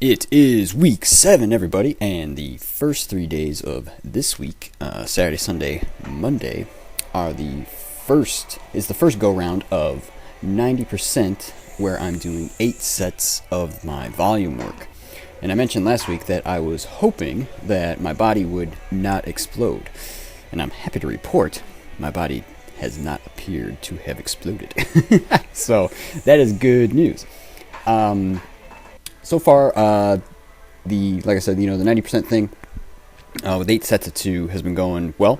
It is week 7, everybody, and the first 3 days of this week, Saturday, Sunday, Monday, is the first go-round of 90%, where I'm doing 8 sets of my volume work. And I mentioned last week that I was hoping that my body would not explode. And I'm happy to report my body has not appeared to have exploded. So that is good news. So far, like I said, the 90% thing with 8 sets of 2 has been going well.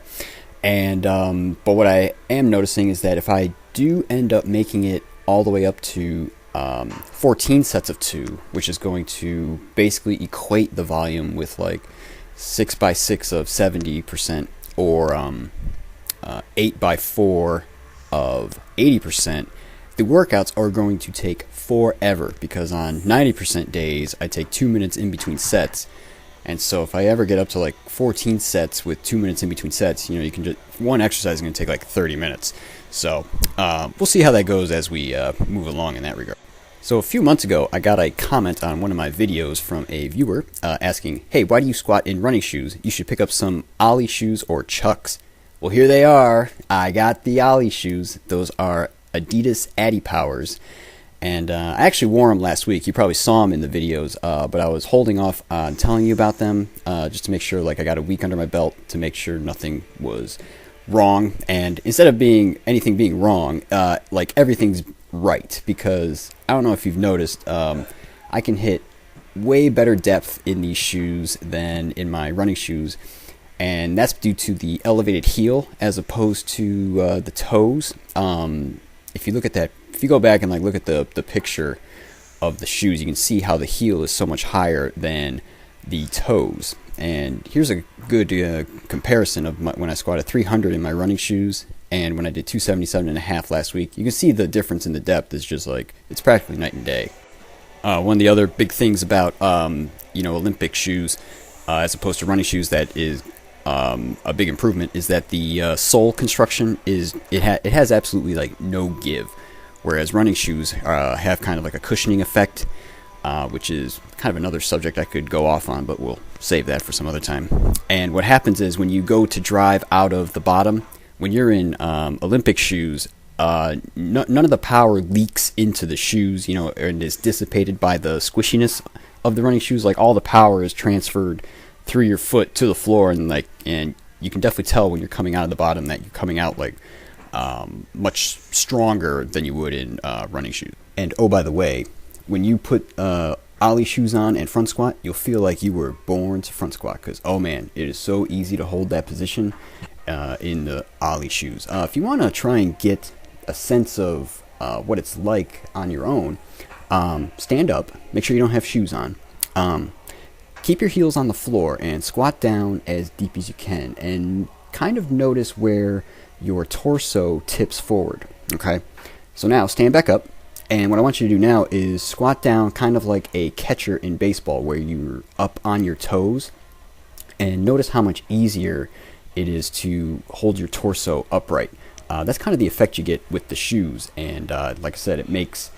And but what I am noticing is that if I do end up making it all the way up to 14 sets of 2, which is going to basically equate the volume with like 6x6 of 70% or 8x4 of 80%, the workouts are going to take forever, because on 90% days I take 2 minutes in between sets. And so if I ever get up to like 14 sets with 2 minutes in between sets, you can just, one exercise is going to take like 30 minutes. So we'll see how that goes as we move along in that regard. So a few months ago, I got a comment on one of my videos from a viewer asking, hey, why do you squat in running shoes? You should pick up some Ollie shoes or Chucks. Well, here they are. I got the Ollie shoes. Those are Adidas Adipowers. And I actually wore them last week. You probably saw them in the videos, but I was holding off on telling you about them just to make sure I got a week under my belt to make sure nothing was wrong. And instead of anything being wrong, everything's right, because I don't know if you've noticed, I can hit way better depth in these shoes than in my running shoes. And that's due to the elevated heel as opposed to the toes. If you look at that, if you go back and look at the picture of the shoes, you can see how the heel is so much higher than the toes. And here's a good comparison of when I squatted 300 in my running shoes and when I did 277.5 last week. You can see the difference in the depth is just it's practically night and day. One of the other big things about Olympic shoes as opposed to running shoes that is a big improvement is that the sole construction it has absolutely no give, whereas running shoes have kind of a cushioning effect, which is kind of another subject I could go off on, but we'll save that for some other time. And what happens is when you go to drive out of the bottom, when you're in Olympic shoes, none of the power leaks into the shoes, and is dissipated by the squishiness of the running shoes. All the power is transferred through your foot to the floor, and you can definitely tell when you're coming out of the bottom that you're coming out much stronger than you would in running shoes. And oh, by the way, when you put Ollie shoes on and front squat, you'll feel like you were born to front squat, because oh man, it is so easy to hold that position in the Ollie shoes. If you want to try and get a sense of what it's like on your own, stand up, make sure you don't have shoes on. Keep your heels on the floor and squat down as deep as you can, and kind of notice where your torso tips forward. Okay, so now stand back up, and what I want you to do now is squat down kind of like a catcher in baseball, where you're up on your toes, and notice how much easier it is to hold your torso upright. That's kind of the effect you get with the shoes, and like I said, it makes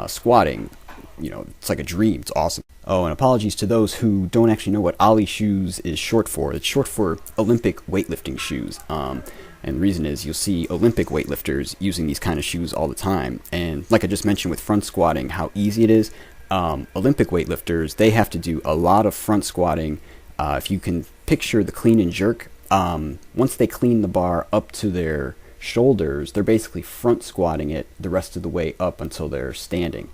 squatting, it's like a dream. It's awesome. Oh, and apologies to those who don't actually know what Ollie shoes is short for. It's short for Olympic weightlifting shoes. And the reason is you'll see Olympic weightlifters using these kind of shoes all the time. And like I just mentioned with front squatting, how easy it is. Olympic weightlifters, they have to do a lot of front squatting. If you can picture the clean and jerk, once they clean the bar up to their shoulders, they're basically front squatting it the rest of the way up until they're standing.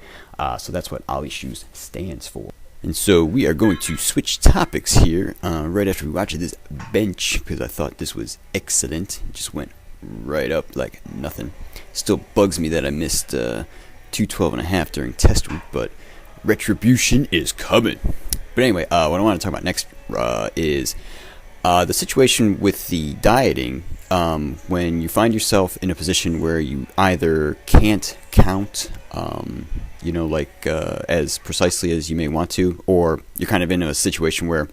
So that's what Ollie shoes stands for. And so we are going to switch topics here right after we watch this bench, because I thought this was excellent. It just went right up like nothing. Still bugs me that I missed 212.5 during test week, but retribution is coming. But anyway, what I want to talk about next is the situation with the dieting. When you find yourself in a position where you either can't count, as precisely as you may want to, or you're kind of in a situation where,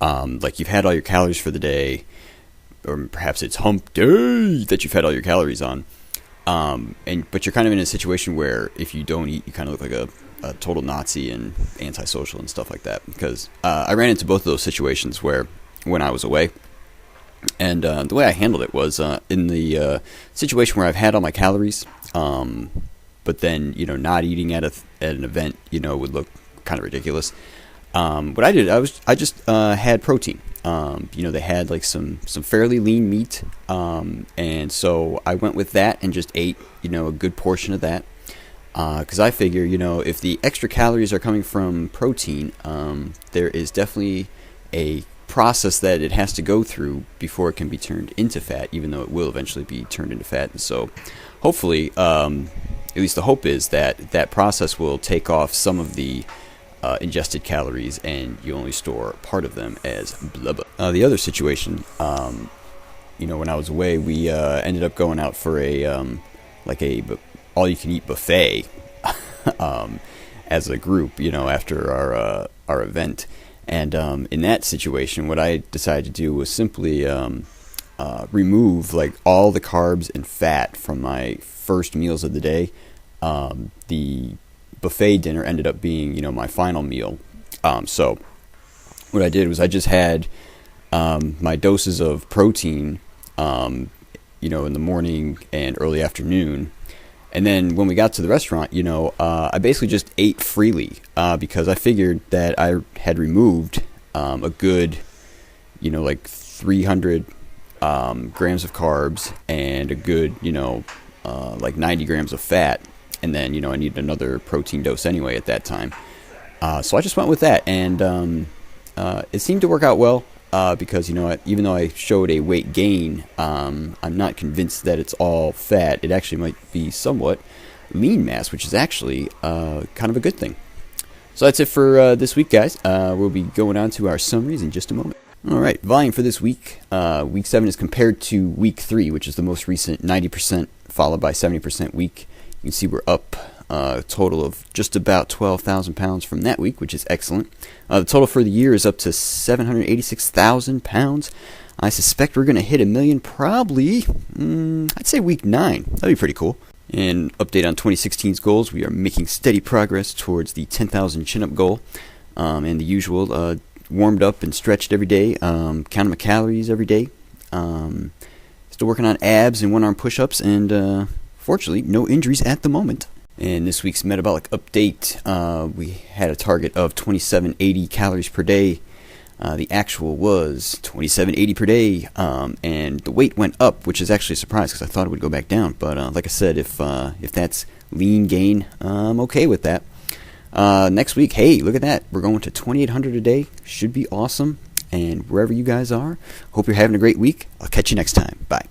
you've had all your calories for the day, or perhaps it's hump day that you've had all your calories on. But you're kind of in a situation where if you don't eat, you kind of look like a total Nazi and antisocial and stuff like that. Because I ran into both of those situations where when I was away, and the way I handled it was in the situation where I've had all my calories, but then not eating at an event would look kind of ridiculous. What I did, I just had protein. They had like some fairly lean meat, and so I went with that and just ate a good portion of that, because I figure if the extra calories are coming from protein, there is definitely a process that it has to go through before it can be turned into fat, even though it will eventually be turned into fat. And so hopefully, at least the hope is that that process will take off some of the ingested calories, and you only store part of them as blubber. The other situation, when I was away, we ended up going out for a all-you-can-eat buffet as a group, after our event. And in that situation, what I decided to do was simply remove like all the carbs and fat from my first meals of the day. The buffet dinner ended up being, my final meal. So what I did was I just had my doses of protein, in the morning and early afternoon. And then when we got to the restaurant, I basically just ate freely because I figured that I had removed a good, like 300 grams of carbs and a good, like 90 grams of fat. And then, I needed another protein dose anyway at that time. So I just went with that. And it seemed to work out well because, even though I showed a weight gain, I'm not convinced that it's all fat. It actually might be somewhat lean mass, which is actually kind of a good thing. So that's it for this week, guys. We'll be going on to our summaries in just a moment. All right, volume for this week. Week 7 is compared to week 3, which is the most recent 90% followed by 70% week. You can see we're up a total of just about 12,000 pounds from that week, which is excellent. The total for the year is up to 786,000 pounds. I suspect we're going to hit 1 million probably, I'd say week 9. That'd be pretty cool. And update on 2016's goals. We are making steady progress towards the 10,000 chin-up goal. And the usual, warmed up and stretched every day, counting my calories every day. Still working on abs and one-arm push-ups, and fortunately, no injuries at the moment. In this week's metabolic update, we had a target of 2780 calories per day. The actual was 2780 per day, and the weight went up, which is actually a surprise because I thought it would go back down. But like I said, if that's lean gain, I'm okay with that. Next week, hey, look at that. We're going to 2800 a day. Should be awesome. And wherever you guys are, hope you're having a great week. I'll catch you next time. Bye.